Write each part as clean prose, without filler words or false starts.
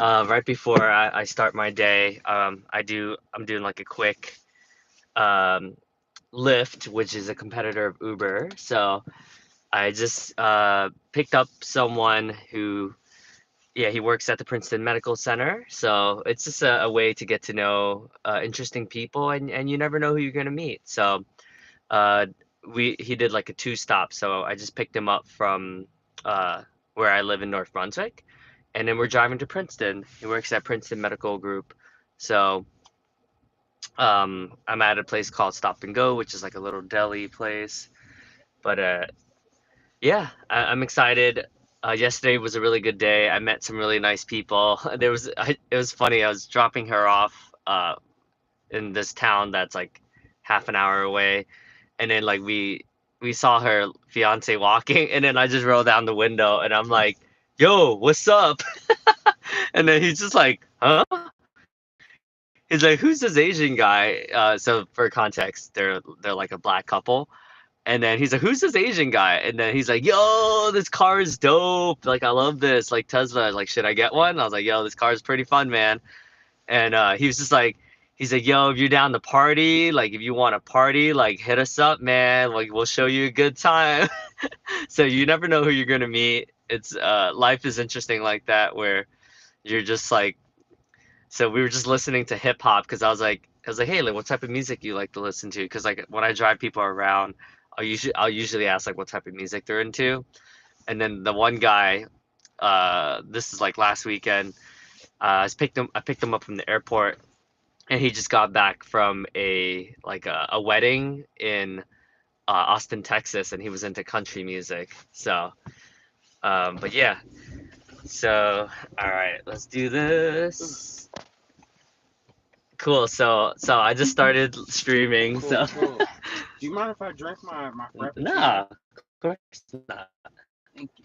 Right before I start my day, I'm doing like a quick um, Lyft, which is a competitor of Uber. So I just picked up someone who, yeah, he works at the Princeton Medical Center. So it's just a way to get to know interesting people, and you never know who you're gonna meet. So uh, he did like a two stop. So I just picked him up from uh, where I live in North Brunswick, and then we're driving to Princeton. He works at Princeton Medical Group. So I'm at a place called Stop and Go, which is like a little deli place. But yeah, I'm excited. Yesterday was a really good day. I met some really nice people. It was funny. I was dropping her off in this town that's like half an hour away, and then like we saw her fiance walking, and then I just rolled down the window, and I'm like, "Yo, what's up?" And then he's just like, "Huh?" He's like, "Who's this Asian guy?" So for context, they're like a black couple. And then he's like, "Who's this Asian guy?" And then he's like, "Yo, this car is dope. Like, I love this. Like Tesla. Like, should I get one?" I was like, "Yo, this car is pretty fun, man." And he was just like, he's like, "Yo, if you're down to party, like, if you want to party, like, hit us up, man. Like, we'll show you a good time." So you never know who you're gonna meet. It's life is interesting like that, where you're just like. So we were just listening to hip hop because I was like, "Hey, like, what type of music you like to listen to?" Because like when I drive people around, I'll usually ask like what type of music they're into. And then the one guy, this is like last weekend, I picked him up from the airport, and he just got back from a wedding in Austin, Texas, and he was into country music. So, but yeah, so all right, let's do this. Cool. So I just started streaming. Cool, So cool. Do you mind if I drink my frappuccino? nah, of course not. Thank you.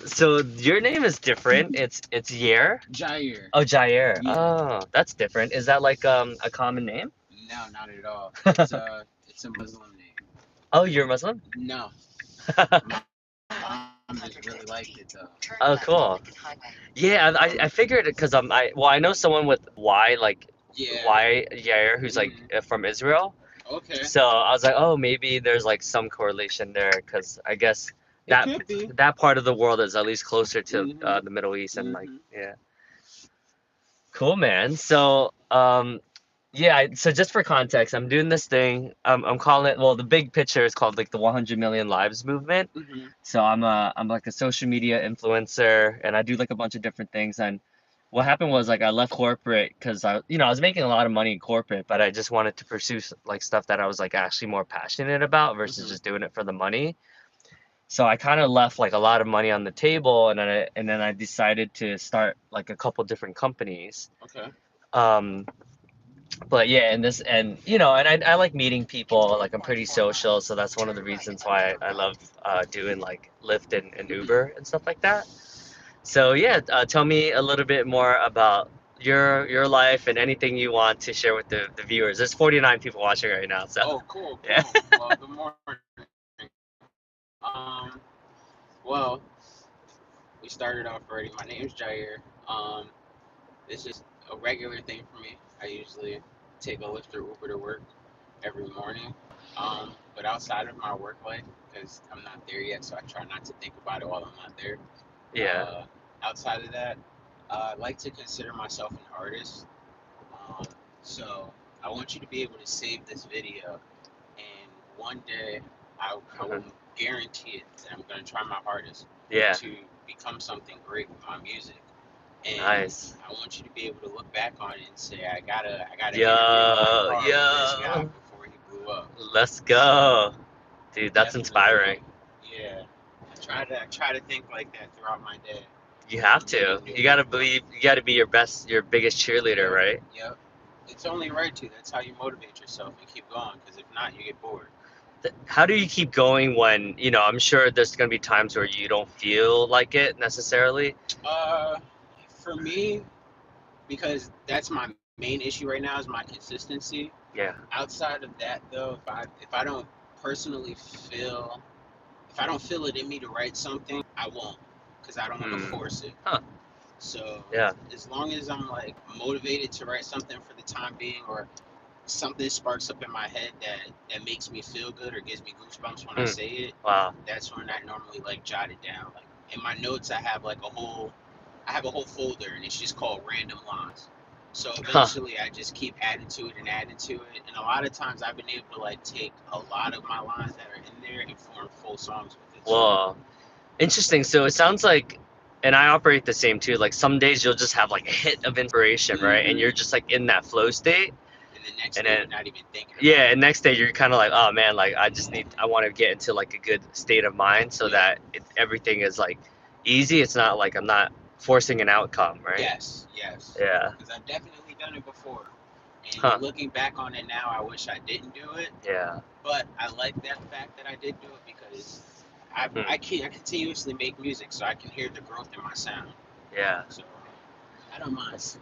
So your name is different. It's Yair. Jair. Oh, Jair. Yeah. Oh, that's different. Is that like a common name? No, not at all. It's a Muslim name. Oh, you're Muslim? No, my mom just really liked it though. Oh, cool. Yeah, I figured it because I know someone with Y like Yeah. Y Yair who's like Mm, from Israel. okay. So I was like, oh, maybe there's like some correlation there because I guess It that could be. that part of the world is at least closer to Mhm. the Middle East and like Mhm. yeah, cool, man. So yeah, so just for context, I'm doing this thing. I'm calling it, well, the big picture is called like the 100 million lives movement. Mhm. So I'm like a social media influencer, and I do like a bunch of different things. And what happened was like I left corporate because I was making a lot of money in corporate, but I just wanted to pursue like stuff that I was like actually more passionate about versus Mhm. just doing it for the money. So I kind of left like a lot of money on the table, and then I decided to start like a couple different companies. Okay. Um, but yeah, and I like meeting people. Like I'm pretty social, so that's one of the reasons why I love doing like Lyft and Mhm. Uber and stuff like that. So yeah, tell me a little bit more about your life and anything you want to share with the viewers. There's 49 people watching right now, so Oh, cool, yeah. cool. Well, good morning. Well, we started off already. My name's Jair. Um, this is a regular thing for me. I usually take a Lyft or Uber to work every morning. But outside of my work life, because I'm not there yet, so I try not to think about it while I'm not there. Yeah. Uh, Outside of that, I like to consider myself an artist. Um, so I want you to be able to save this video, and one day I will guarantee it that I'm going to try my hardest Yeah. to become something great with my music. And Nice. I want you to be able to look back on it and say, I got an interview in my Yo, car with this guy yo, before he blew up. let's So go, dude. That's definitely, inspiring. yeah. I try to think like that throughout my day You when have I'm to. meeting new You gotta people. believe. You gotta be your biggest cheerleader, Yep, right? yep. It's only right to. That's how you motivate yourself and keep going. Because if not, you get bored. How do you keep going when, I'm sure there's gonna be times where you don't feel like it necessarily. Uh, for me, because that's my main issue right now is my consistency. Yeah. Outside of that, though, if I don't personally feel if I don't feel it in me to write something, I won't, because I don't want to Hmm. force it. Huh. So Yeah. as long as I'm like motivated to write something for the time being, or something sparks up in my head that makes me feel good or gives me goosebumps when I Mm. say it, Wow. that's when I normally like jot it down. Like in my notes, I have a whole folder, and it's just called random lines. So Huh. eventually, I just keep adding to it and adding to it, and a lot of times I've been able to like take a lot of my lines that are in there and form full songs with it. So Whoa. Interesting. So it sounds like, and I operate the same too. Like some days you'll just have like a hit of inspiration, right? And you're just like in that flow state. and the next And day then, you're not even thinking about yeah, and next day you're kind of like, oh man, like I want to get into like a good state of mind so it. Yeah. that everything is like easy. It's not like I'm not forcing an outcome, right? Yes, yes. Yeah. Because I've definitely done it before. Huh. And looking back on it now, I wish I didn't do it. Yeah. But I like that fact that I did do it because Hmm. I continuously make music, so I can hear the growth in my sound. Yeah. So I don't mind. That's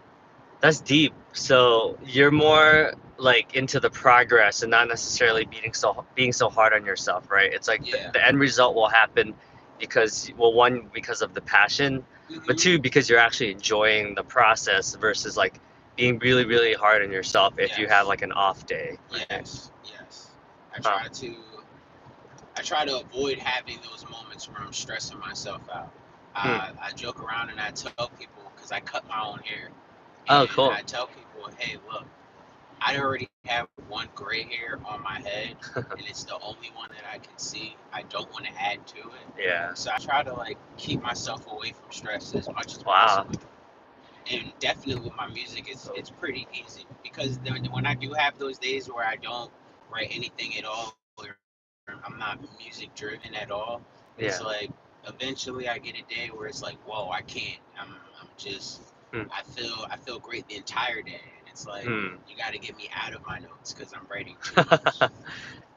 that's deep. So you're more like into the progress and not necessarily being so hard on yourself, right? It's like Yeah. the end result will happen because, well, one, because of the passion, but Hmm. two, because you're actually enjoying the process versus like being really, really hard on yourself if you have Yes. like an off day, right? Yes. Yes. I Huh. try to I try to avoid having those moments where I'm stressing myself out. Hmm. I joke around and I tell people because I cut my own hair, Oh, and I cool. tell people, hey, look, I already have one gray hair on my head, and it's the only one that I can see. I don't want to add to it, Yeah. so I try to like keep myself away from stress as much as Wow. possible. And definitely with my music, it's pretty easy because when I do have those days where I don't write anything at all, or I'm not music driven at all, it's like Yeah. eventually I get a day where it's like, whoa, I can't. I'm just Hmm. I feel great the entire day, and it's like Hmm. you got to get me out of my notes because I'm writing too much.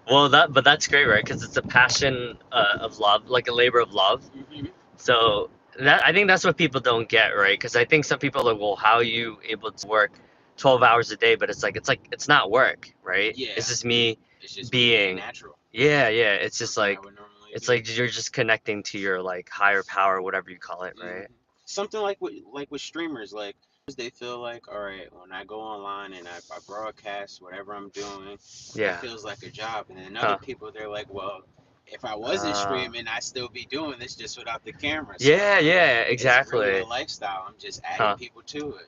Well, but that's great, right? Because it's a passion of love, like a labor of love. Hmm. So that I think that's what people don't get, right? Because I think some people are like, well, how are you able to work 12 hours a day? But it's not work, right? Yeah, It's just me it's just me being being, natural. yeah, yeah. It's something I would normally It's do. like you're just connecting to your like higher power, whatever you call it, Hmm. right? Something like with streamers, like they feel like, all right, when I go online and I broadcast whatever I'm doing, it Yeah. feels like a job. And then other Huh. people, they're like, well, if I wasn't Uh, streaming, I'd still be doing this just without the camera. So yeah, yeah, it's really a exactly. lifestyle. I'm just adding Huh. people to it.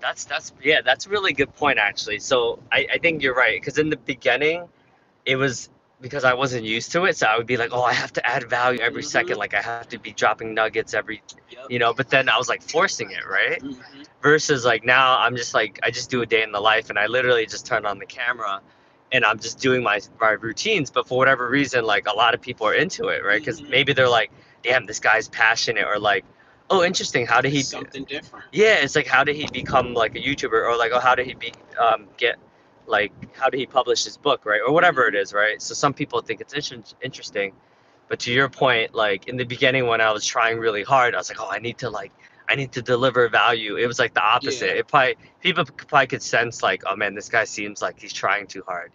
That's yeah, that's a really good point actually. So I think you're right because in the beginning it was because I wasn't used to it, so I would be like, oh, I have to add value every Hmm. second, like I have to be dropping nuggets every, Yep. but then I was like forcing it, right? Hmm. Versus like now I'm just like I just do a day in the life and I literally just turn on the camera and I'm just doing my routines, but for whatever reason like a lot of people are into it, right? Because Hmm. maybe they're like, damn, this guy's passionate, or like, oh, interesting, how did It's he something different. yeah, it's like how did he become like a YouTuber, or like, oh, how did he be get like how did he publish his book, right, or whatever it Hmm. is, right? So some people think it's interesting, but to your point, like in the beginning when I was trying really hard, I was like, oh, I need to deliver value. It was like the Yeah. opposite. It probably people probably could sense like, oh man, this guy seems like he's trying too hard,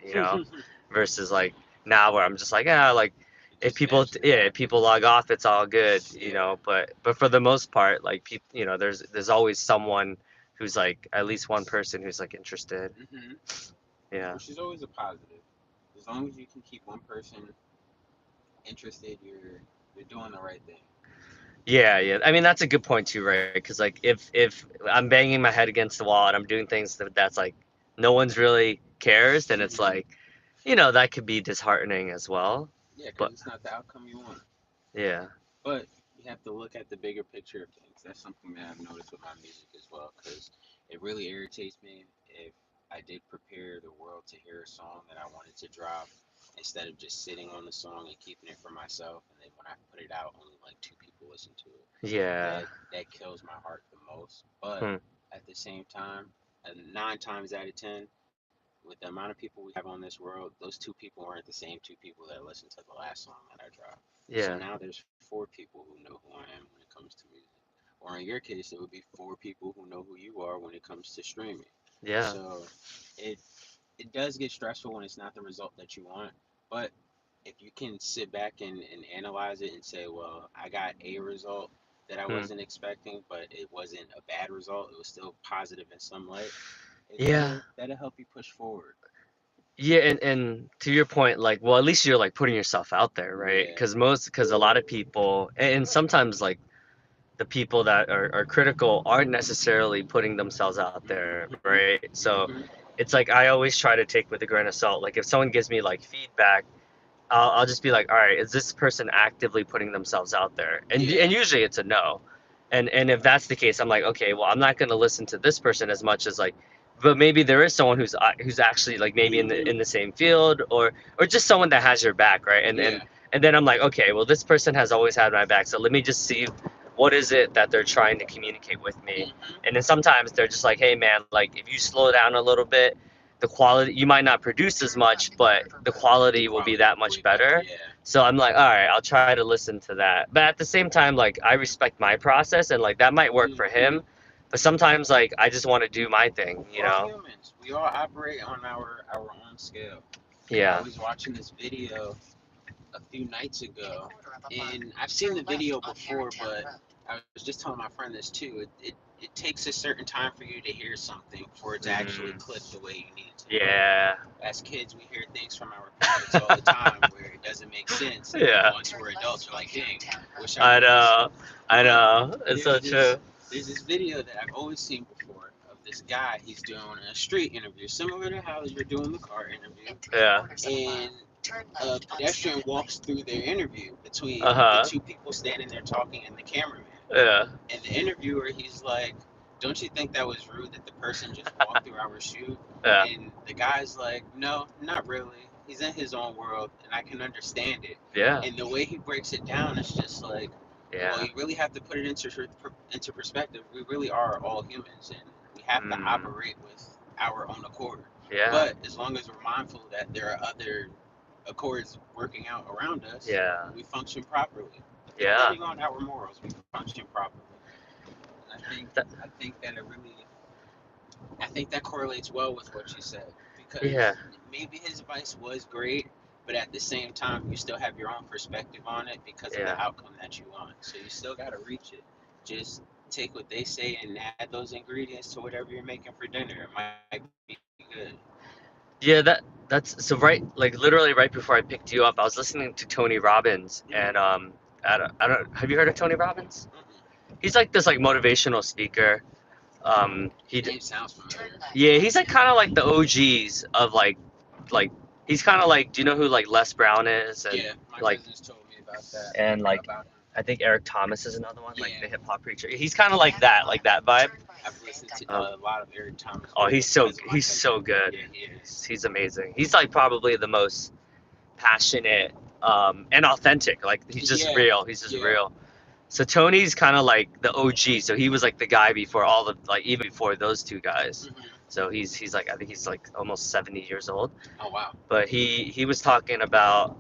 versus like now where I'm just like, yeah, like It if just people naturally yeah if people happens. log off it's all good, Yeah. but for the most part like people, there's always someone who's like at least one person who's like interested. Hmm. Yeah. Which is always a positive. As long as you can keep one person interested, you're doing the right thing. Yeah, yeah. I mean, that's a good point too, right? Because like if I'm banging my head against the wall and I'm doing things that's like no one's really cares, then it's Hmm. like, that could be disheartening as well. Yeah, But because it's not the outcome you want. yeah. But you have to look at the bigger picture of things. That's something that I've noticed with my music as well, because it really irritates me if I did prepare the world to hear a song that I wanted to drop instead of just sitting on the song and keeping it for myself, and then when I put it out, only like two people listen to it. Yeah. That kills my heart the most. But Hmm. at the same time, 9 times out of 10, with the amount of people we have on this world, those two people weren't the same two people that listened to the last song that I dropped. So Yeah. now there's four people who know who I am when it comes to music. Or in your case, it would be four people who know who you are when it comes to streaming. Yeah. So it it does get stressful when it's not the result that you want. But if you can sit back and analyze it and say, well, I got a result, that I Hmm. wasn't expecting, but it wasn't a bad result. It was still positive in some light. Yeah. That'll help you push forward. Yeah, and to your point, like, well, at least you're like putting yourself out there, right? Yeah. Because a lot of people, and sometimes like the people that are critical aren't necessarily putting themselves out there, right? So Hmm. it's like I always try to take with a grain of salt. Like if someone gives me like feedback, I'll just be like, all right, is this person actively putting themselves out there? And Yeah. usually it's a no. And if that's the case, I'm like, okay, well, I'm not going to listen to this person as much as like, but maybe there is someone who's actually like maybe in Hmm. the same field or just someone that has your back, right? Yeah. And then I'm like, okay, well, this person has always had my back, so let me just see what is it that they're trying to communicate with me. Hmm. And then sometimes they're just like, hey man, like if you slow down a little bit, the quality you might not produce as much, but the The quality will be quality will that be way much better. better. Yeah. So I'm like, all right, I'll try to listen to that. But at the same time, like I respect my process and like that might work for Hmm. him. But sometimes like I just want to do my thing, We're you all know? humans. We all operate on our own scale. I Yeah. was watching this video a few nights ago, and I've seen the video before, but I was just telling my friend this too. It takes a certain time for you to hear something for it to actually Mm, click the way you need it to. yeah. As kids, we hear things from our parents all the time where it doesn't make sense, and then Yeah. once we're adults, we're like, "Dang, wish I I would have listened." know. I But know. It's there's so this true. there's this video that I've always seen before of this guy. He's doing a street interview, similar to how you're doing the car interview, Yeah. and a pedestrian walks through their interview between the Uh-huh. two people standing there talking and the cameraman. Yeah. And the interviewer, he's like, "Don't you think that was rude that the person just walked through our shoe?" Yeah. And the guy's like, "No, not really. He's in his own world, and I can understand it." Yeah. And the way he breaks it down is just like, well, Yeah. you really have to put it into perspective. We really are all humans, and we have to Mm, operate with our own accord. yeah. But as long as we're mindful that there are other accords working out around us, Yeah. we function properly. Yeah. Depending on our morals, we function properly. And That, I think that it really I think that correlates well with what you said yeah. because maybe his advice was great, but at the same time, you still have your own perspective on it because of the Yeah. outcome that you want. So you still got to reach it. Just take what they say and add those ingredients to whatever you're making for dinner. It might be good. Yeah, that's so right like literally right before I picked you up, I was listening to Tony Robbins Mm-hmm. and I don't have you heard of Tony Robbins? Mm-hmm. He's like this like motivational speaker. The name sounds familiar. Yeah, he's like kind of like the OGs of like he's kind of like do you know who like Les Brown is Yeah, my like cousins told me about that, and like about him. I think Eric Thomas is another one, like Yeah, the hip hop preacher. He's kind of like that vibe. I've listened to Um, a lot of Eric Thomas oh, videos because of my he's cousin. so good. Yeah, he is. He's amazing. He's like probably the most passionate and authentic. Like he's just Yeah, real. He's just yeah. real. So Tony's kind of like the OG. So he was like the guy before all the like even before those two guys. Hmm. So he's like I think he's like almost 70 years old. Oh wow. But he was talking about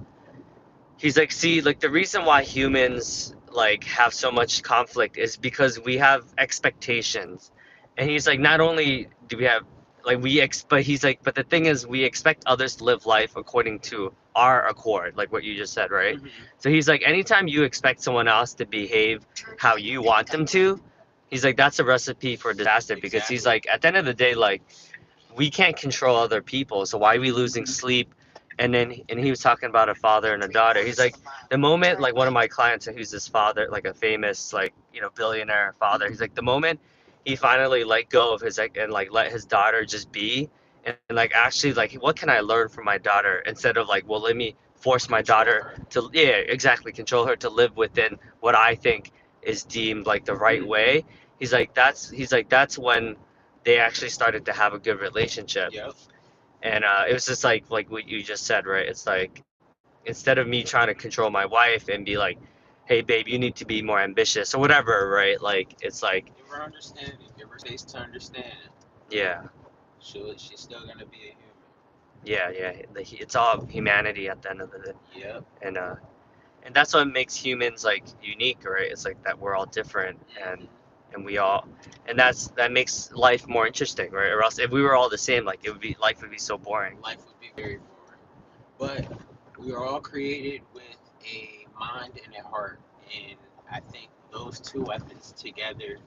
he's like see like the reason why humans like have so much conflict is because we have expectations. And he's like not only do we have like but he's like but the thing is we expect others to live life according to our accord, like what you just said, right? Hmm. So he's like anytime you expect someone else to behave how you want them to, he's like that's a recipe for disaster because he's Exactly. like at the end of the day like we can't control other people, so why are we losing Hmm. sleep? And he was talking about a father and a daughter. He's like the moment like one of my clients who's this father, like a famous like billionaire father. He's like the moment he finally let go of his like and like let his daughter just be and like actually like what can I learn from my daughter instead of like well let me force my Control daughter her. to yeah exactly control her to live within what I think is deemed like the right Hmm. way. He's like that's when they actually started to have a good relationship. Yep. And it was just like what you just said, right? It's like instead of me trying to control my wife and be like, hey babe, you need to be more ambitious or whatever, right? Like it's like Give her understanding. Give her space to understand. yeah, She's still gonna be a human. yeah. It's all humanity at the end of the day. Yep. And and that's what makes humans like unique, right? It's like that we're all different Hmm. and we all and that makes life more interesting, right? Or else if we were all the same, like it would be life would be so boring. Life would be very boring. But we are all created with a mind and a heart, and I think those two weapons together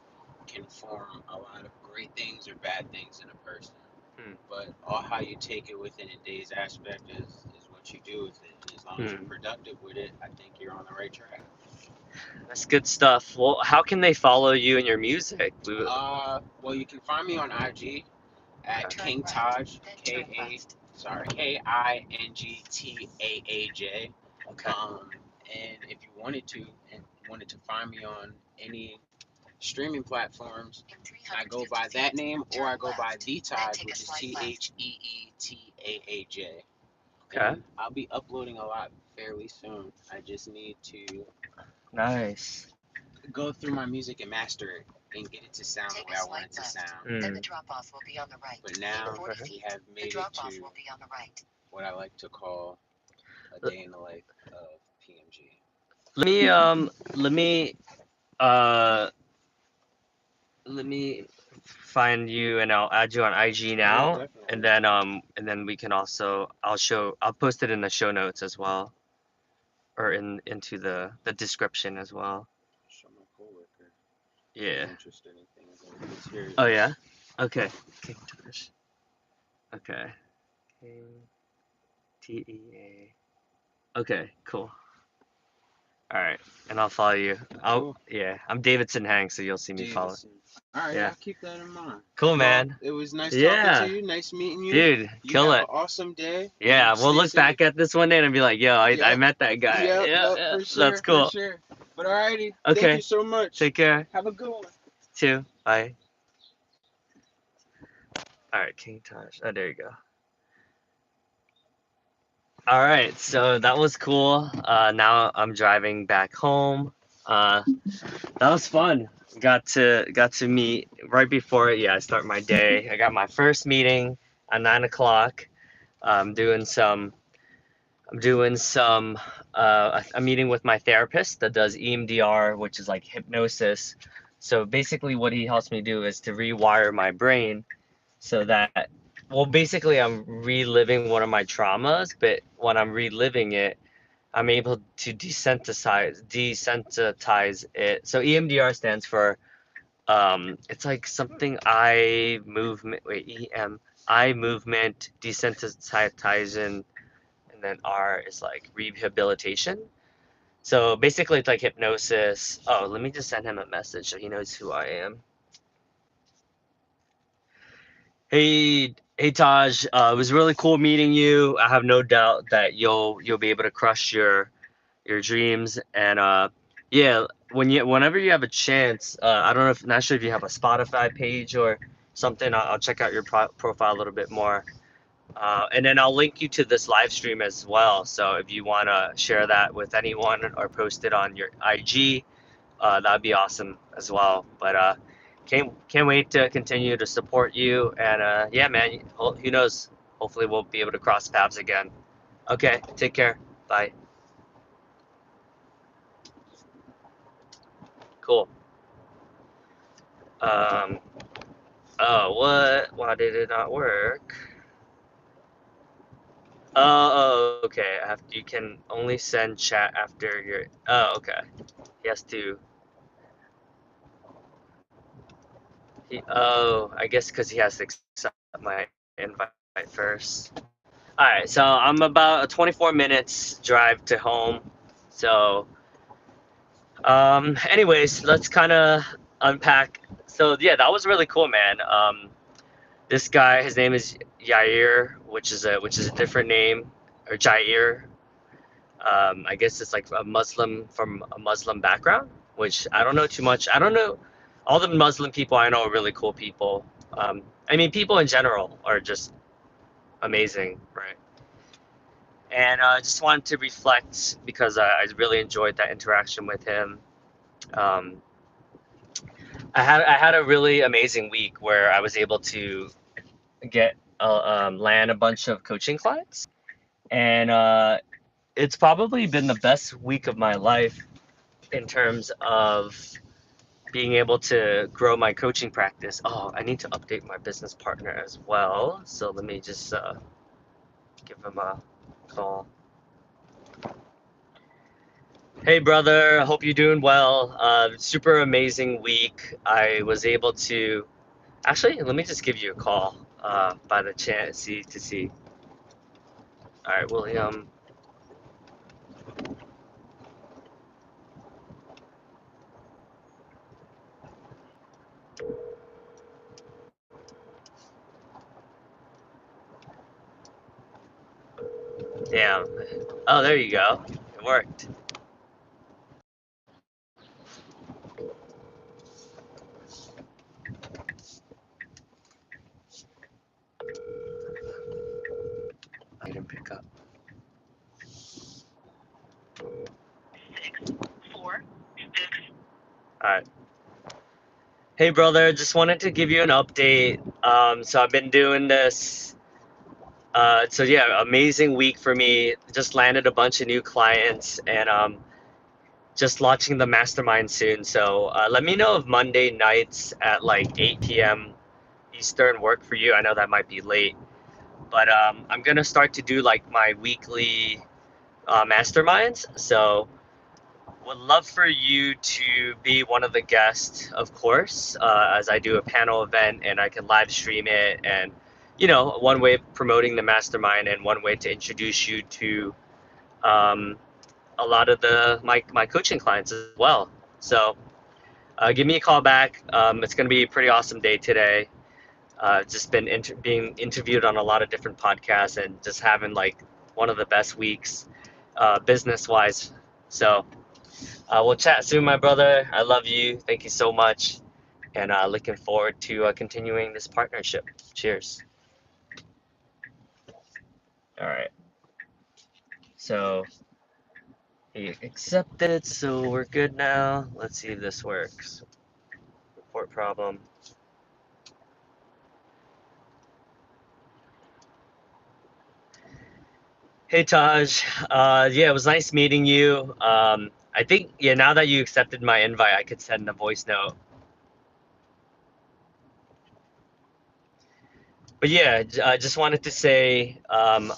can form a lot of great things or bad things in a person. Hmm. But all how you take it within a day's aspect is what you do with it. And as long as you're Hmm. productive with it, I think you're on the right track. That's good stuff. Well, how can they follow you and your music? Well, you can find me on IG at Okay. King Taj, KingTaAJ. Okay. And if you wanted to find me on any streaming platforms, I go by that name or I go by The Taj, which is TheeTaaj. Okay. And I'll be uploading a lot fairly soon. I just need to Nice. go through my music and master it and get it to sound the way I want it to sound. Mm. But now Okay. we have made it to what I like to call a day in the life of PMG. Let me uh let me find you and I'll add you on IG Yeah, now, definitely. and then we can also I'll post it in the show notes as well, or into the description as well. Show my coworker if he's Yeah. interested in things like this. Here he Oh is. yeah. Okay. King Tosh. Okay. King TEA. Okay. Cool. All right. And I'll follow you. Cool. Yeah. I'm Davidson Hanks, so you'll see me follow. Davidson. All right, Yeah. I'll keep that in mind. Cool, Well, man. it was nice talking to Yeah. you. Nice meeting you. Dude, You kill have it. an awesome day and Yeah, we'll stay look safe. back at this one day and be like, yo, I Yep. met that guy. Yep. Yeah, Yep. yeah, For that's sure. For cool. sure. But alrighty. Thank you Okay, so much. take care. Have a good one. Too. Bye. All right, King Taj. Oh, there you go. All right, so that was cool. Now I'm driving back home. Uh, that was fun. Got to meet right before it. Yeah, I start my day. I got my first meeting at 9 o'clock. I'm doing some. I'm doing some. A meeting with my therapist that does EMDR, which is like hypnosis. So basically, what he helps me do is to rewire my brain so that, well, basically, I'm reliving one of my traumas, but when I'm reliving it, I'm able to desensitize it. So EMDR stands for, it's like something eye movement. Wait, eye movement desensitizing, and then R is like rehabilitation. So basically, it's like hypnosis. Oh, let me just send him a message so he knows who I am. Hey Taj, it was really cool meeting you. I have no doubt that you'll be able to crush your dreams. And yeah, whenever you have a chance, I don't know if not sure if you have a Spotify page or something. I'll check out your profile a little bit more. And then I'll link you to this live stream as well. So if you want to share that with anyone or post it on your IG, that'd be awesome as well. But can't wait to continue to support you. And yeah, man, who knows? Hopefully we'll be able to cross paths again. Okay, take care. Bye. Cool. Um, oh, what? Why did it not work? Okay. You can only send chat after your. Oh, okay. He has to. I guess because he has to accept my invite first. All right, so I'm about 24 minutes drive to home. So, anyways, let's kind of unpack. So yeah, that was really cool, man. This guy, his name is Yair, which is a different name, or Jair. I guess it's like a Muslim from a Muslim background, which I don't know too much. I don't know. All the Muslim people I know are really cool people. I mean, people in general are just amazing, right? And I just wanted to reflect because I really enjoyed that interaction with him. Um, I had a really amazing week where I was able to get land a bunch of coaching clients, and it's probably been the best week of my life in terms of being able to grow my coaching practice. Oh, I need to update my business partner as well. So let me just give him a call. Hey, brother. Hope you're doing well. Super amazing week. I was able to actually let me just give you a call. By the chance, see to see. All right, William. Damn. Oh, there you go. It worked. I didn't pick up. All right. Hey, brother. Just wanted to give you an update. So I've been doing this. So yeah, amazing week for me. Just landed a bunch of new clients and just launching the mastermind soon. So let me know if Monday nights at like 8 p.m. Eastern work for you. I know that might be late, but I'm gonna start to do like my weekly masterminds. So would love for you to be one of the guests, of course, as I do a panel event and I can live stream it. And one way of promoting the mastermind and one way to introduce you to um, a lot of my coaching clients as well. So give me a call back. It's going to be a pretty awesome day today. Just been being interviewed on a lot of different podcasts and just having like one of the best weeks business wise. So we'll chat soon, my brother. I love you. Thank you so much. And looking forward to continuing this partnership. Cheers. All right. So he accepted. So we're good now. Let's see if this works. Report problem. Hey Taj, yeah, it was nice meeting you. I think yeah, now that you accepted my invite, I could send a voice note. But yeah, I just wanted to say I'm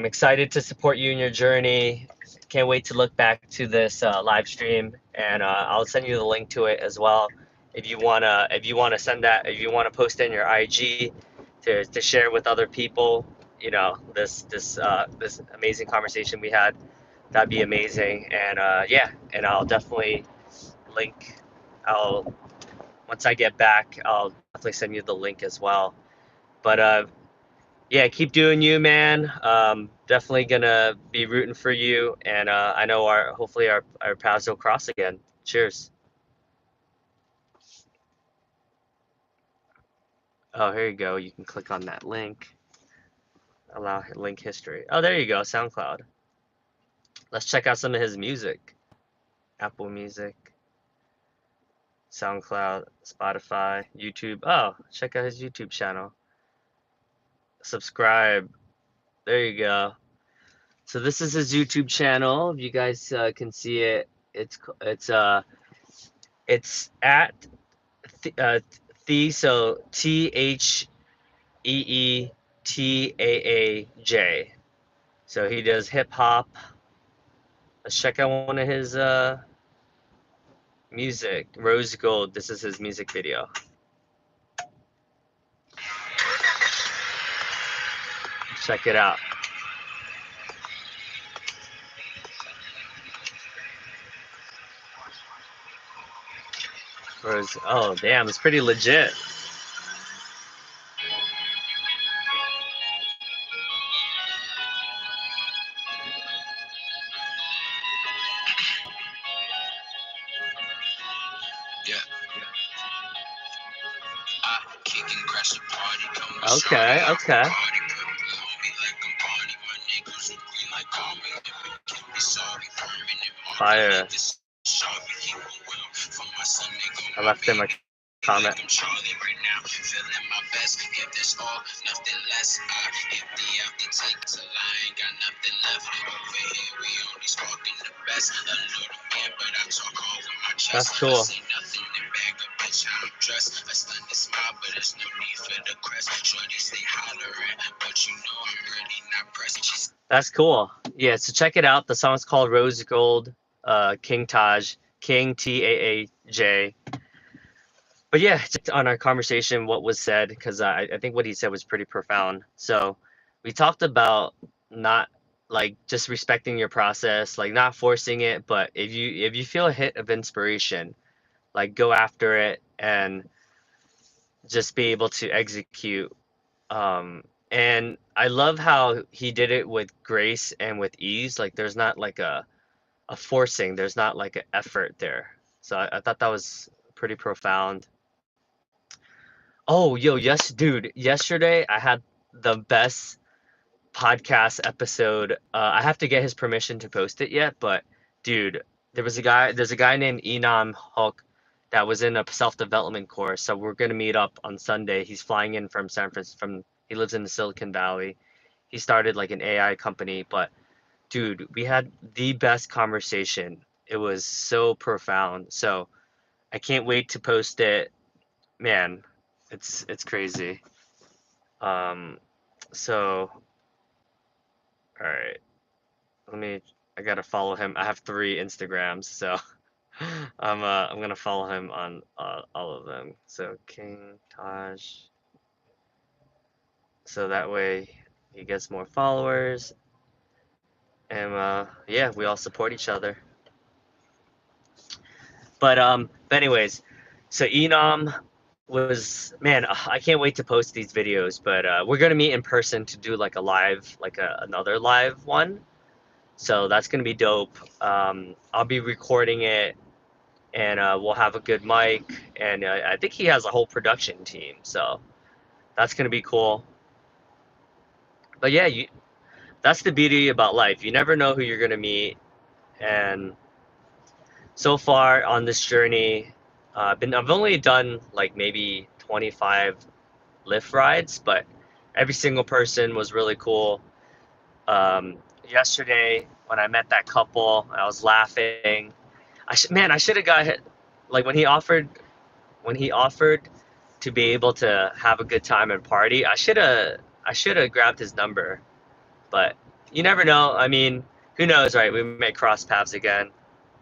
excited to support you in your journey. Can't wait to look back to this live stream, and I'll send you the link to it as well. If you wanna send that, if you wanna post it in your IG to share with other people, this amazing conversation we had. That'd be amazing. And yeah, and I'll definitely link. I'll once I get back, I'll definitely send you the link as well. But yeah, keep doing you, man. Definitely gonna be rooting for you, and I know our hopefully our paths will cross again. Cheers. Oh, here you go. You can click on that link. Allow link history. Oh, there you go. SoundCloud. Let's check out some of his music. Apple Music, SoundCloud, Spotify, YouTube. Oh, check out his YouTube channel. Subscribe. There you go. So this is his YouTube channel. If you guys can see it, it's at so TheeTaaj. So he does hip hop. Let's check out one of his music. Rose Gold. This is his music video. Check it out. Rose. Oh damn, it's pretty legit. Yeah. I kick and crash the party, come with shawty, Okay, okay. party, purple on me like I'm party, my niggas who green like call me, can't be sorry, permanent marking Fire. like this. Sharpie, keep it well, for my son, nigga, I my left him a baby. comment. Like I'm Charlie right now, feeling my best. If there's all, nothing less. Empty out the tank till I ain't got nothing left. Over here, we only sparking the best. A little man, but I talk all with my chest. That's I cool. say nothing and bag a bitch how I'm dressed. A stunning smile, but there's no need for the crest. Shorty stay hollering, but you know I'm really not pressed. That's cool. Yeah, so check it out. The song's called Rose Gold. King Taj, King Taaj. But yeah, just on our conversation, what was said, because I think what he said was pretty profound. So we talked about not like just respecting your process, like not forcing it, but if you feel a hit of inspiration, like go after it and just be able to execute. And I love how he did it with grace and with ease. Like there's not like a forcing, there's not like an effort there. So I thought that was pretty profound. Oh, yo, yes, dude. Yesterday I had the best podcast episode. I have to get his permission to post it yet, but dude, there's a guy named Enam Hulk that was in a self-development course. So we're gonna meet up on Sunday. He's flying in from San Francisco. He lives in the Silicon Valley. He started like an AI company, but dude, we had the best conversation. It was so profound. So I can't wait to post it. Man, it's crazy. Um, so all right, let me. I gotta follow him. I have three Instagrams, so I'm gonna follow him on all of them. So King Taj, so that way he gets more followers, and yeah, we all support each other. But anyways, so Enam was man, I can't wait to post these videos. But we're gonna meet in person to do like a live, like another live one. So that's gonna be dope. I'll be recording it, and we'll have a good mic, and I think he has a whole production team, so that's gonna be cool. But yeah, that's the beauty about life. You never know who you're gonna meet, and so far on this journey, I've only done like maybe 25 Lyft rides, but every single person was really cool. Yesterday when I met that couple, I was laughing. Man, I should have got hit. Like when he offered to be able to have a good time and party, I should have grabbed his number. But you never know. I mean, who knows, right? We may cross paths again,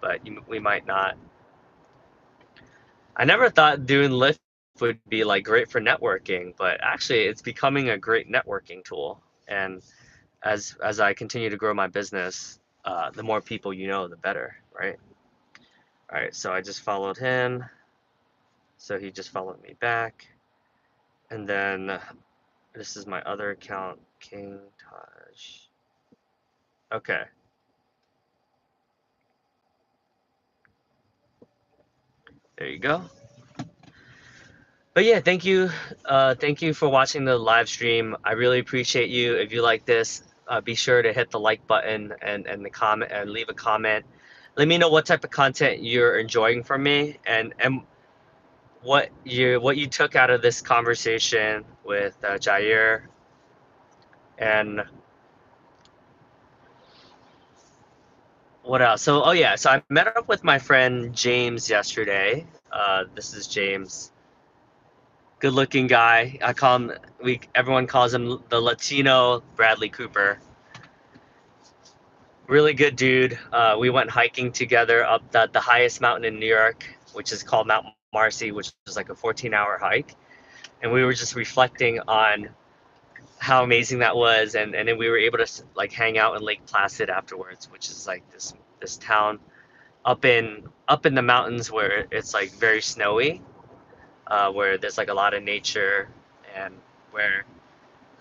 but we might not. I never thought doing Lyft would be like great for networking, but actually, it's becoming a great networking tool. And as I continue to grow my business, the more people you know, the better, right? All right, so I just followed him, so he just followed me back, and then this is my other account, King Taj. Okay, there you go. But yeah, thank you for watching the live stream. I really appreciate you. If you like this, be sure to hit the like button and the comment and leave a comment. Let me know what type of content you're enjoying from me, and what you took out of this conversation with Jair. And what else? So oh yeah, so I met up with my friend James yesterday. This is James, good looking guy. I call him we everyone calls him the Latino Bradley Cooper. Really good dude. We went hiking together up the highest mountain in New York, which is called Mount Marcy, which is like a 14-hour hike. And we were just reflecting on how amazing that was, and then we were able to like hang out in Lake Placid afterwards, which is like this town up in the mountains where it's like very snowy, where there's like a lot of nature, and where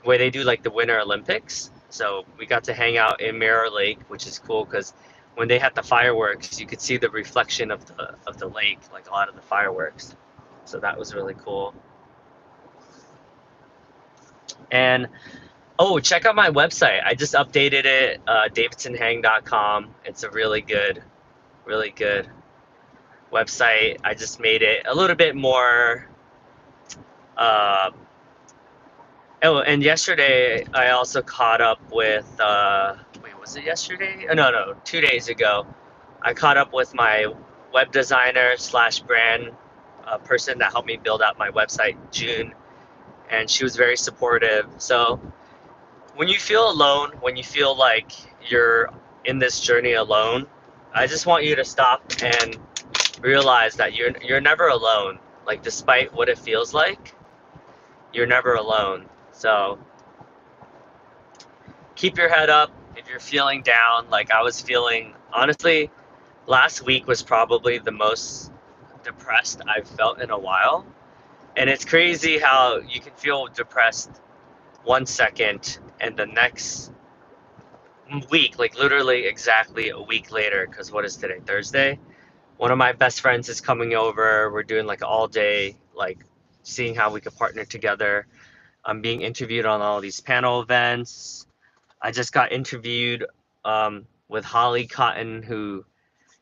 where they do like the Winter Olympics. So we got to hang out in Mirror Lake, which is cool because when they had the fireworks, you could see the reflection of the lake, like a lot of the fireworks. So that was really cool. And oh, check out my website. I just updated it, davidsonhang.com. It's a really good website. I just made it a little bit more. Uh, oh, and yesterday I also caught up with. Wait, was it yesterday? Oh, no, no, 2 days ago. I caught up with my web designer slash brand person that helped me build out my website, June, and she was very supportive. So when you feel alone, when you feel like you're in this journey alone, I just want you to stop and realize that you're never alone. Like despite what it feels like, you're never alone. So keep your head up if you're feeling down. Like I was feeling, honestly, last week was probably the most depressed I've felt in a while. And it's crazy how you can feel depressed 1 second and the next week, like literally exactly a week later, because what is today? Thursday? One of my best friends is coming over. We're doing like all day, like seeing how we could partner together. I'm being interviewed on all these panel events. I just got interviewed with Holly Cotton, who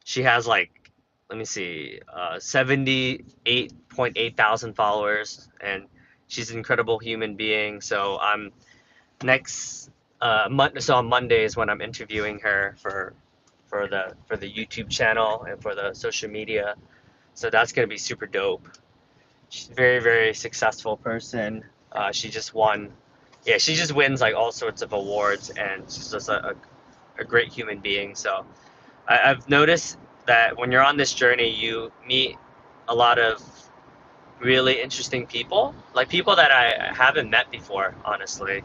she has like, let me see, 78.8 thousand followers, and she's an incredible human being. So I'm next so on Monday is when I'm interviewing her for the YouTube channel and for the social media. So that's gonna be super dope. She's a very, very successful person. She just won. Yeah, she just wins like all sorts of awards, and she's just a great human being. So I've noticed that when you're on this journey, you meet a lot of really interesting people, like people that I haven't met before, honestly.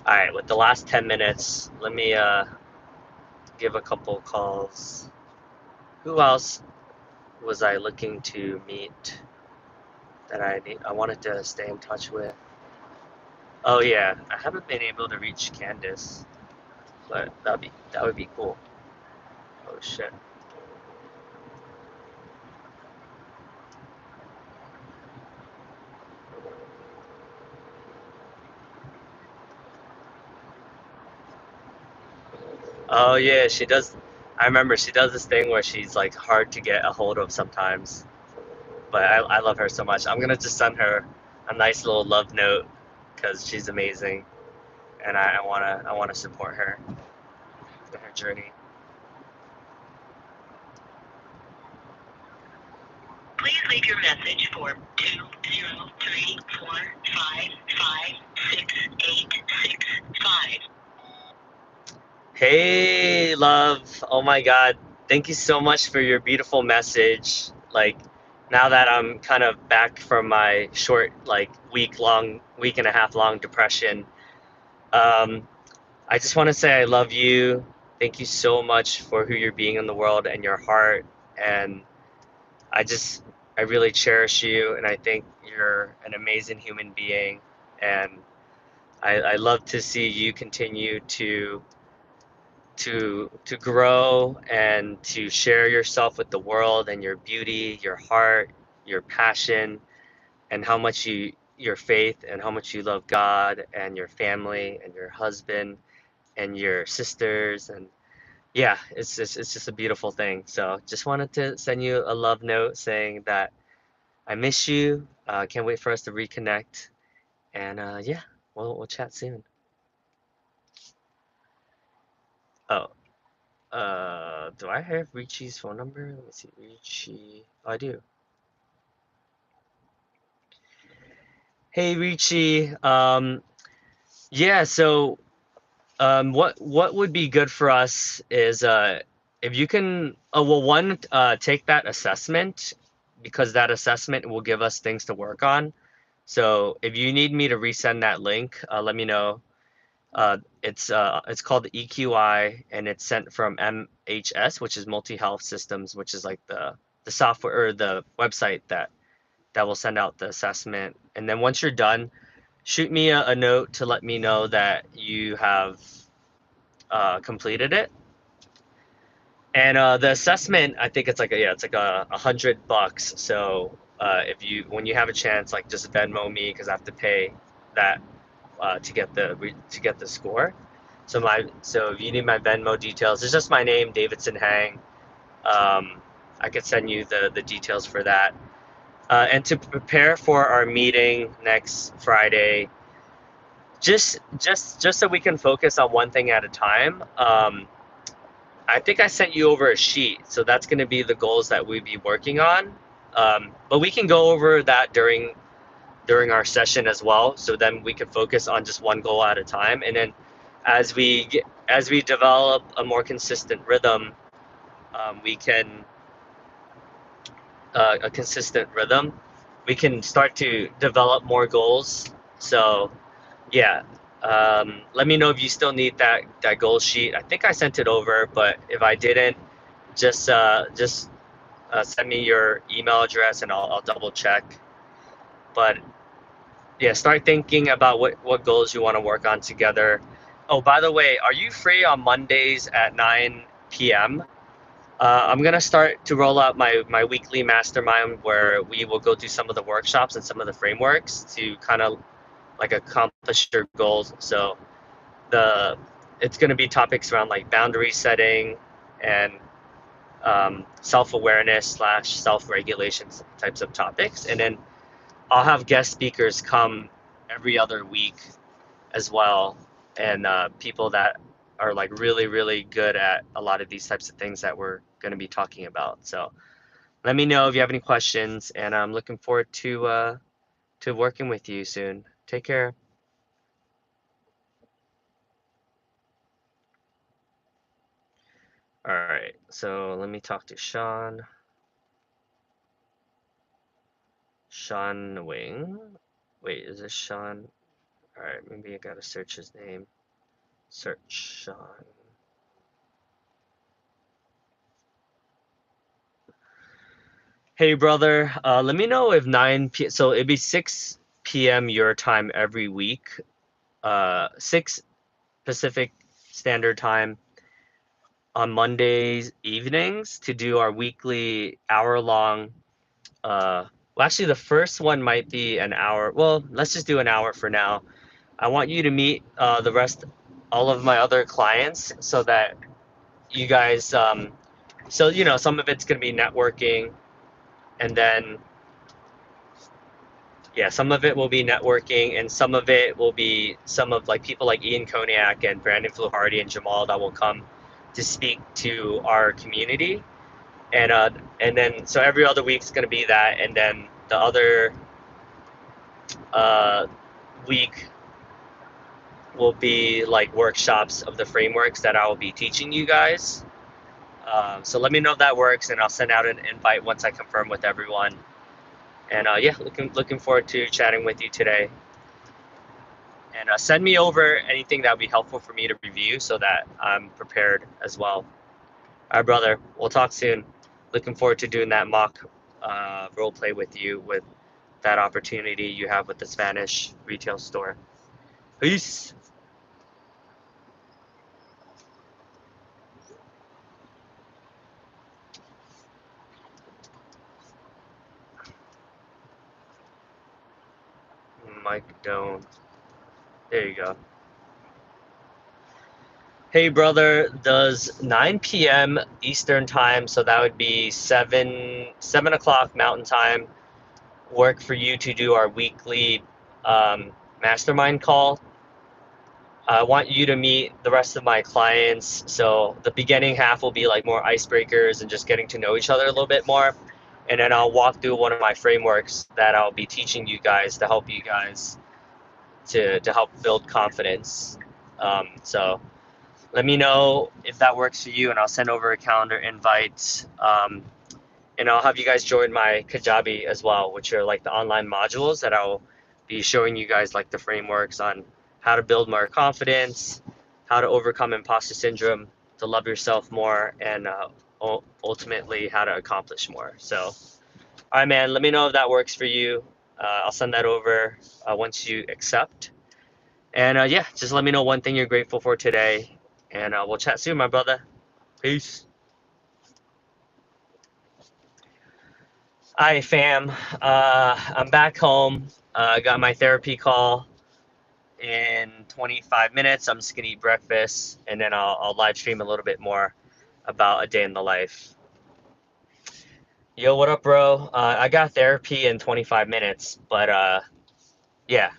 All right, with the last 10 minutes, let me give a couple calls. Who else was I looking to meet that I wanted to stay in touch with? Oh yeah, I haven't been able to reach Candace, but that would be cool. Oh shit. Oh yeah, she does. I remember she does this thing where she's like hard to get a hold of sometimes, but I love her so much. I'm gonna just send her a nice little love note because she's amazing, and I wanna support her in her journey. Please leave your message for 20345568665. Hey, love. Oh my God. Thank you so much for your beautiful message. Like, now that I'm kind of back from my short, like, week and a half long depression, um, I just want to say I love you. Thank you so much for who you're being in the world and your heart. And I just, I really cherish you. And I think you're an amazing human being. And I love to see you continue to grow and to share yourself with the world and your beauty, your heart, your passion, and how much your faith and how much you love God and your family and your husband and your sisters. And yeah, it's just a beautiful thing. So just wanted to send you a love note saying that I miss you. Can't wait for us to reconnect. And yeah, we'll chat soon. Oh, do I have Richie's phone number? Let me see. Richie. Oh, I do. Hey, Richie. Yeah, so what would be good for us is if you can, well, one, take that assessment because that assessment will give us things to work on. So if you need me to resend that link, let me know. It's called the EQI and it's sent from MHS, which is Multi Health Systems, which is like the software or the website that will send out the assessment. And then once you're done, shoot me a note to let me know that you have completed it. And the assessment, I think it's like it's like $100. So if you when you have a chance, like just Venmo me because I have to pay that to get the score. So if you need my Venmo details, it's just my name, Davidson Hang. Um, I could send you the details for that. And to prepare for our meeting next Friday, just so we can focus on one thing at a time. I think I sent you over a sheet, so that's going to be the goals that we be working on. But we can go over that during our session as well, so then we can focus on just one goal at a time. And then as we get as we develop a more consistent rhythm, we can a consistent rhythm, we can start to develop more goals. So yeah, let me know if you still need that goal sheet. I think I sent it over, but if I didn't, just send me your email address and I'll double check. But yeah, start thinking about what goals you want to work on together. Oh, by the way, are you free on Mondays at 9 p.m.? I'm gonna start to roll out my weekly mastermind where we will go through some of the workshops and some of the frameworks to kind of like accomplish your goals. So the it's gonna be topics around like boundary setting and self-awareness slash self-regulation types of topics, and then I'll have guest speakers come every other week as well, and people that are like really good at a lot of these types of things that we're going to be talking about. So let me know if you have any questions, and I'm looking forward to working with you soon. Take care. All right, so let me talk to Sean Wing. Wait, is this Sean? All right, maybe I gotta search his name. Search Sean. Hey brother, let me know if 9 p. So it'd be 6 p.m. your time every week. 6 Pacific Standard Time on Mondays evenings to do our weekly hour-long. Well, actually, the first one might be an hour. Well, let's just do an hour for now. I want you to meet all of my other clients, so that you guys. So some of it's gonna be networking, and then yeah, some of it will be networking, and some of it will be some of like people like Ian Koniak and Brandon Fluharty and Jamal that will come to speak to our community, and uh, and then so every other week's gonna be that, and then the other uh, week will be like workshops of the frameworks that I will be teaching you guys. So let me know if that works, and I'll send out an invite once I confirm with everyone. And yeah, looking forward to chatting with you today. And send me over anything that would be helpful for me to review so that I'm prepared as well. All right, brother. We'll talk soon. Looking forward to doing that mock role play with you with that opportunity you have with the Spanish retail store. Peace. Mike Doan. There you go. Hey, brother. Does 9 p.m. Eastern time, so that would be seven o'clock Mountain time, work for you to do our weekly mastermind call? I want you to meet the rest of my clients. So the beginning half will be like more icebreakers and just getting to know each other a little bit more. And then I'll walk through one of my frameworks that I'll be teaching you guys to help you guys to help build confidence. So let me know if that works for you, and I'll send over a calendar invite. And I'll have you guys join my Kajabi as well, which are like the online modules that I'll be showing you guys like the frameworks on how to build more confidence, how to overcome imposter syndrome, to love yourself more, and ultimately how to accomplish more. So, all right, man, let me know if that works for you. I'll send that over once you accept. And yeah, just let me know one thing you're grateful for today, and we'll chat soon, my brother. Peace. Hi, fam. I'm back home. I got my therapy call in 25 minutes. I'm just gonna eat breakfast, and then I'll live stream a little bit more about a day in the life. Yo, what up, bro? I got therapy in 25 minutes, but yeah,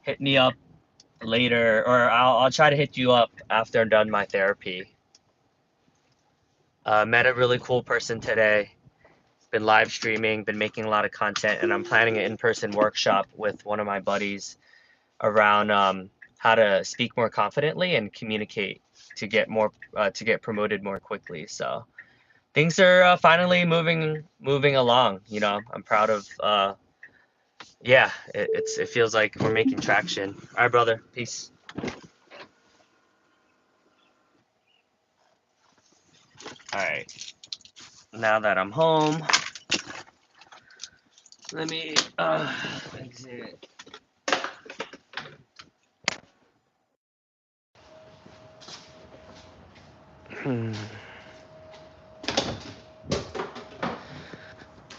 hit me up later, or I'll try to hit you up after I'm done my therapy. Met a really cool person today. Been live streaming, been making a lot of content, and I'm planning an in-person workshop with one of my buddies around how to speak more confidently and communicate to get promoted more quickly. So things are finally moving along. You know, I'm proud of. Yeah, it feels like we're making traction. All right, brother. Peace. All right. Now that I'm home, let me exit. Hmm.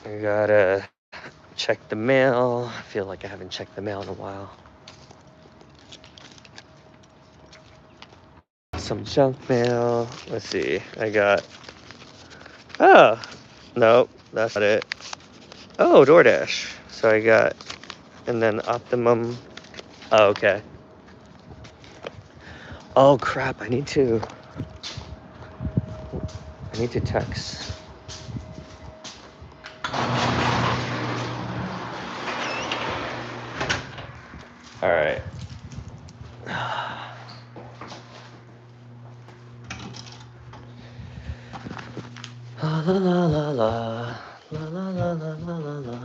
I gotta check the mail. I feel like I haven't checked the mail in a while. Some junk mail. Let's see. I got. Oh, no, that's not it. Oh, DoorDash. So I got, and then Optimum. Oh, okay. Oh crap! I need to text. All right. La la la la la la la la la la la.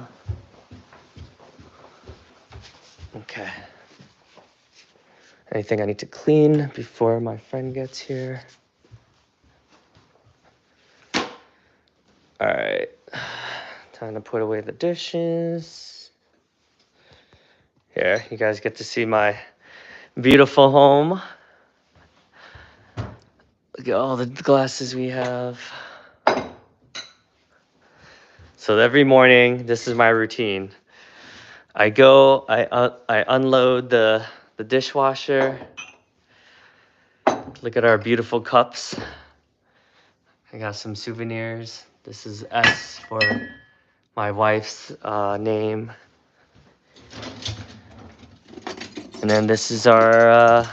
Okay. Anything I need to clean before my friend gets here? All right. Time to put away the dishes. Here, you guys get to see my beautiful home. Look at all the glasses we have. So every morning, this is my routine. I unload the dishwasher. Look at our beautiful cups. I got some souvenirs. This is S for my wife's name. And then this is our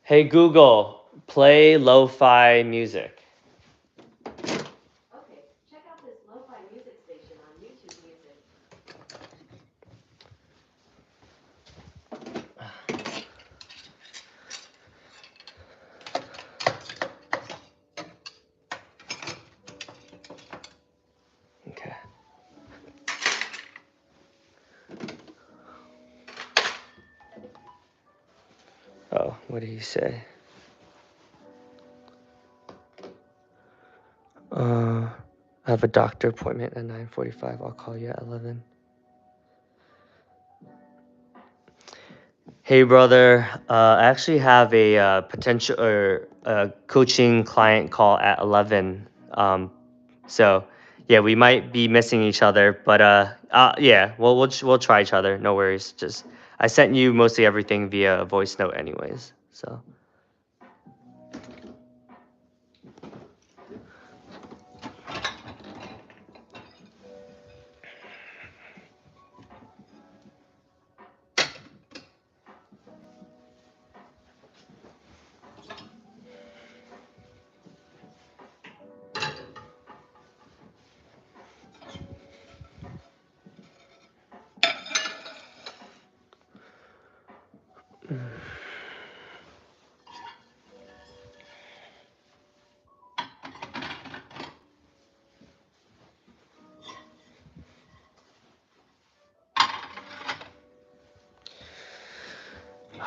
Hey Google, play lo-fi music. Okay, check out this lo-fi music station on YouTube Music. Okay. Oh, what did he say? I have a doctor appointment at 9:45. I'll call you at 11. Hey, brother. I actually have a potential or coaching client call at 11. So yeah, we might be missing each other, but yeah, we'll try each other. No worries. Just I sent you mostly everything via a voice note, anyways. So.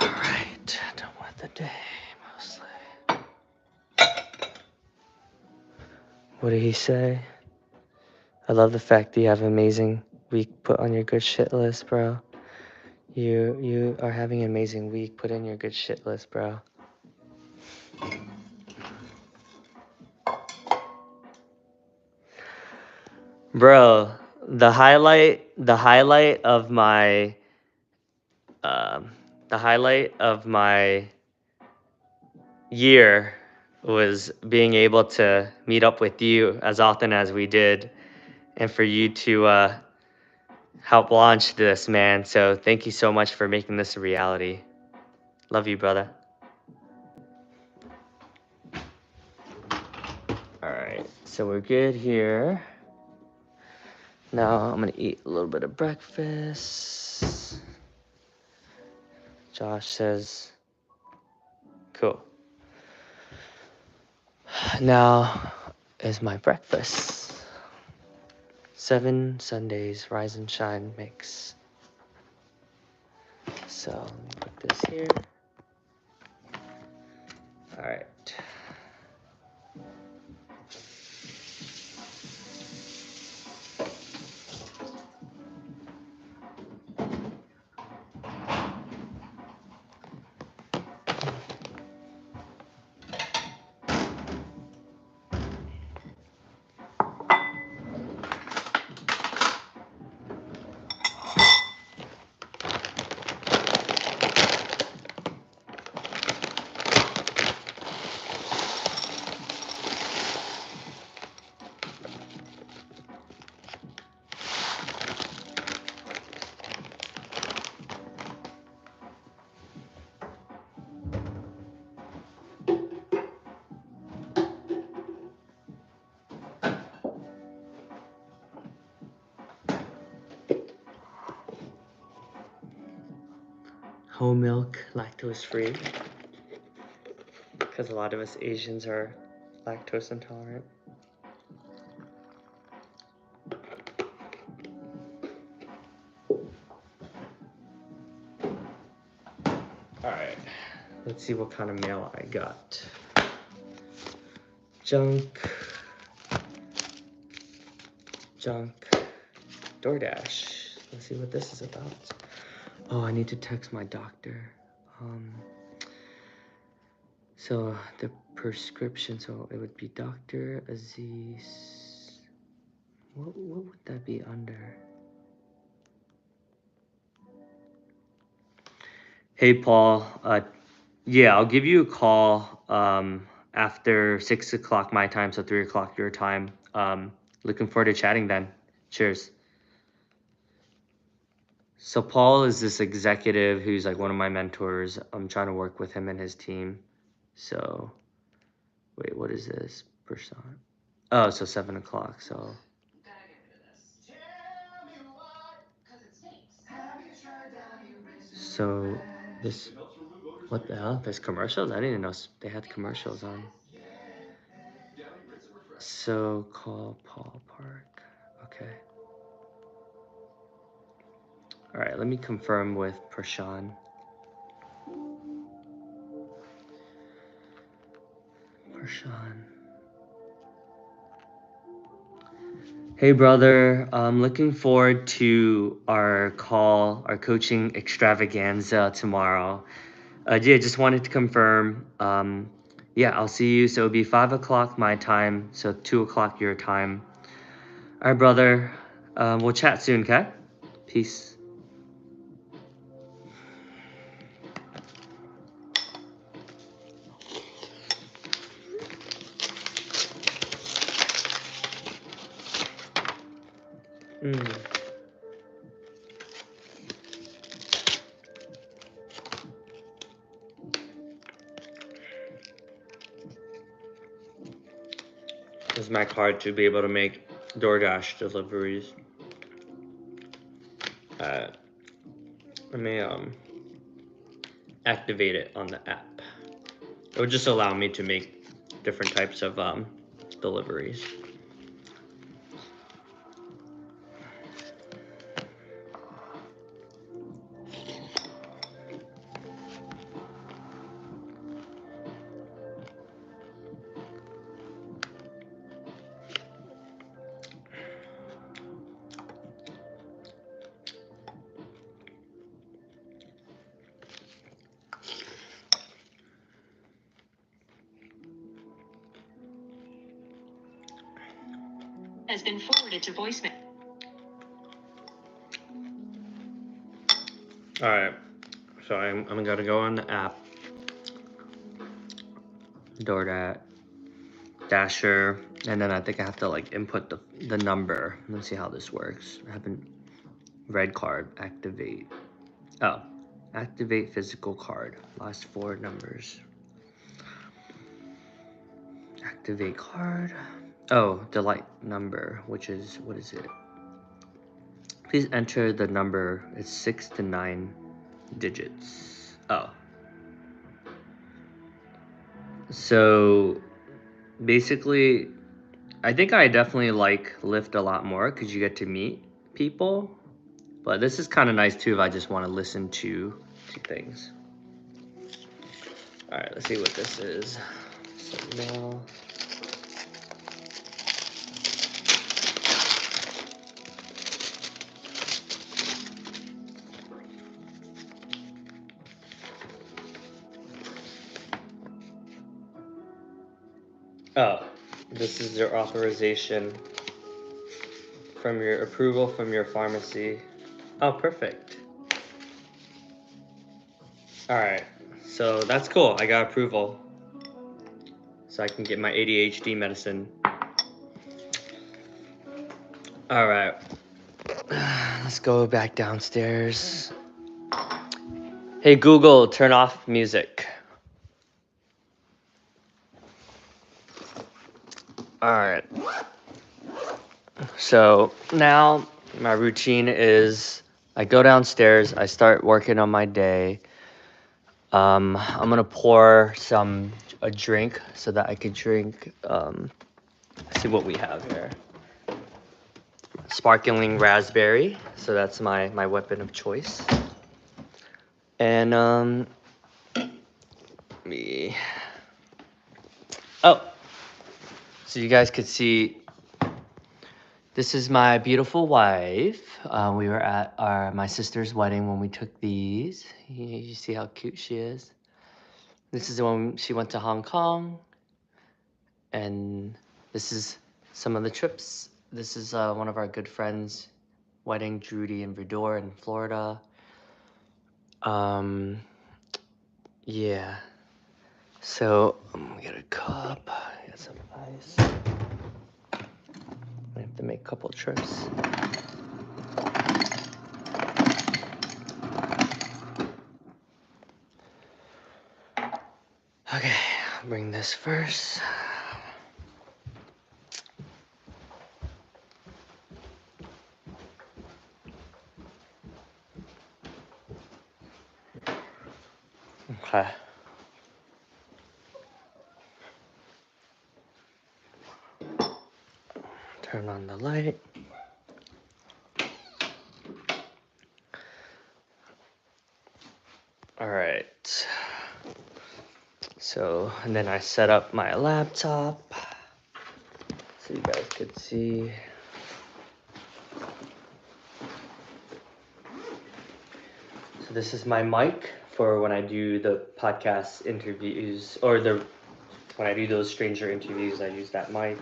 All right, done with the day mostly. What did he say? I love the fact that you have an amazing week put on your good shit list, bro. You are having an amazing week. Put in your good shit list, bro. Bro, um, the highlight of my year was being able to meet up with you as often as we did and for you to help launch this, man. So thank you so much for making this a reality. Love you, brother. All right, so we're good here. Now I'm gonna eat a little bit of breakfast. Josh says, cool. Now is my breakfast. 7 Sundays Rise and Shine mix. So let me put this here. All right. Whole milk, lactose free, because a lot of us Asians are lactose intolerant. All right, let's see what kind of mail I got. Junk, DoorDash. Let's see what this is about. Oh, I need to text my doctor. So the prescription, so it would be Dr. Aziz. What would that be under? Hey, Paul. Yeah, I'll give you a call after 6 o'clock my time, so 3 o'clock your time. Looking forward to chatting then. Cheers. So Paul is this executive who's like one of my mentors. I'm trying to work with him and his team. So, wait, what is this? Percent. Oh, so 7 o'clock. So. So this, what the hell? There's commercials? I didn't even know they had commercials on. So call Paul Park. Okay. All right, let me confirm with Prashan. Hey, brother. I'm looking forward to our call, our coaching extravaganza tomorrow. Yeah, just wanted to confirm. Yeah, I'll see you. So it'll be 5 o'clock my time, so 2 o'clock your time. All right, brother. We'll chat soon, okay? Peace. This is my card to be able to make DoorDash deliveries. Let me activate it on the app. It would just allow me to make different types of deliveries. Has been forwarded to voicemail. All right, so I'm gonna go on the app, DoorDash, Dasher, and then I think I have to like input the number. Let's see how this works. I haven't red card activate. Oh, activate physical card. Last 4 numbers. Activate card. Oh, delight number, which is what is it? Please enter the number. It's 6 to 9 digits. Oh. So basically, I think I definitely like Lyft a lot more because you get to meet people. But this is kind of nice too if I just want to listen to things. All right, let's see what this is. So now, oh, this is your authorization from your approval from your pharmacy. Oh, perfect. All right, so that's cool. I got approval, so I can get my ADHD medicine. All right, let's go back downstairs. Hey Google, turn off music. All right. So now my routine is I go downstairs, I start working on my day. I'm gonna pour a drink so that I could drink. Let's see what we have here. Sparkling raspberry. So that's my weapon of choice. And me. Oh, so you guys could see. This is my beautiful wife. We were at my sister's wedding when we took these. You see how cute she is? This is the one she went to Hong Kong. And this is some of the trips. This is one of our good friends' wedding, Judy and Vidor in Florida. Yeah. So I'm gonna get a cup, get some ice. I have to make a couple trips. Okay, I'll bring this first. Okay. Turn on the light. All right. So, and then I set up my laptop so you guys could see. So this is my mic for when I do the podcast interviews or when I do those stranger interviews, I use that mic.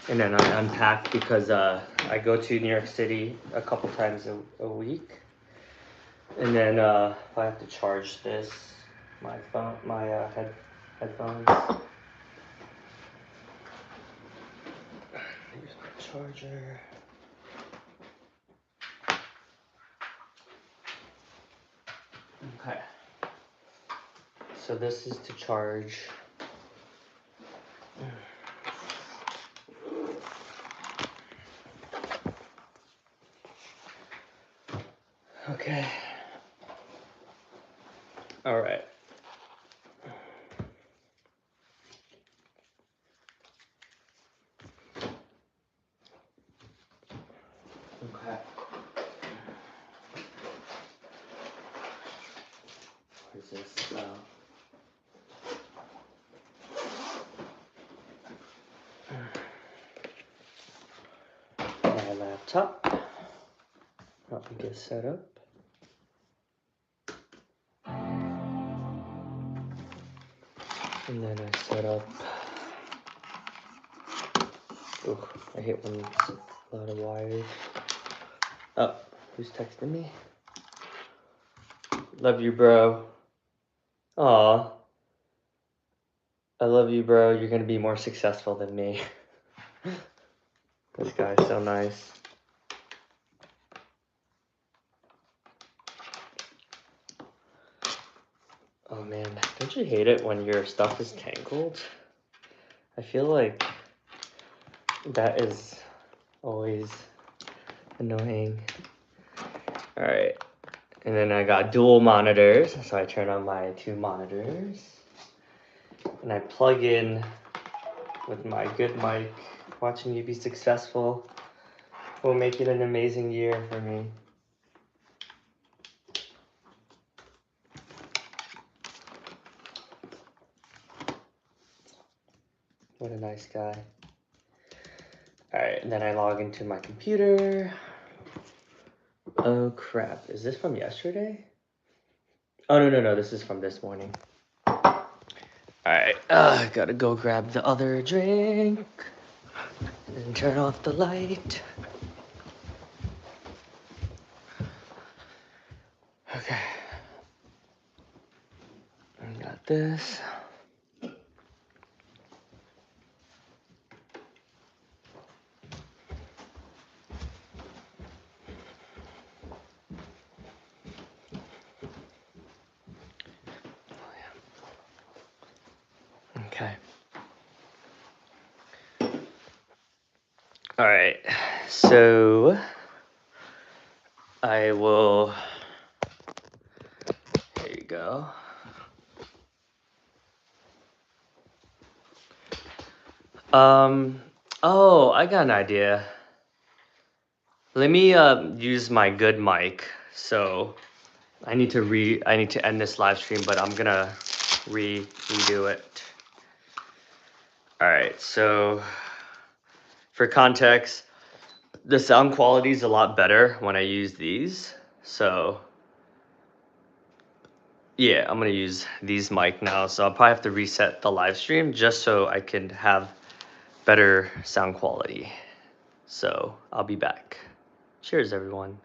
And then I unpack because I go to New York City a couple times a week. And then if I have to charge this, my phone, my headphones. Here's my charger. Okay. So this is to charge. Okay. All right. Okay. Where's this? My laptop. Help me get set up. And then I set up. Ooh, I hate when it's a lot of wires. Oh, who's texting me? Love you, bro. Aw. I love you, bro. You're gonna be more successful than me. This guy's so nice. Oh man, don't you hate it when your stuff is tangled? I feel like that is always annoying. Alright, and then I got dual monitors, so I turn on my 2 monitors. And I plug in with my good mic. Watching you be successful will make it an amazing year for me. What a nice guy. Alright, and then I log into my computer. Oh crap, is this from yesterday? Oh no, this is from this morning. Alright, I gotta go grab the other drink. And turn off the light. Okay. I got this. Okay. Alright, so I will. Here you go. Oh, I got an idea. Let me use my good mic. So I need to end this live stream, but I'm gonna redo it. All right, so for context, the sound quality is a lot better when I use these. So yeah, I'm gonna use these mic now. So I'll probably have to reset the live stream just so I can have better sound quality. So I'll be back. Cheers, everyone.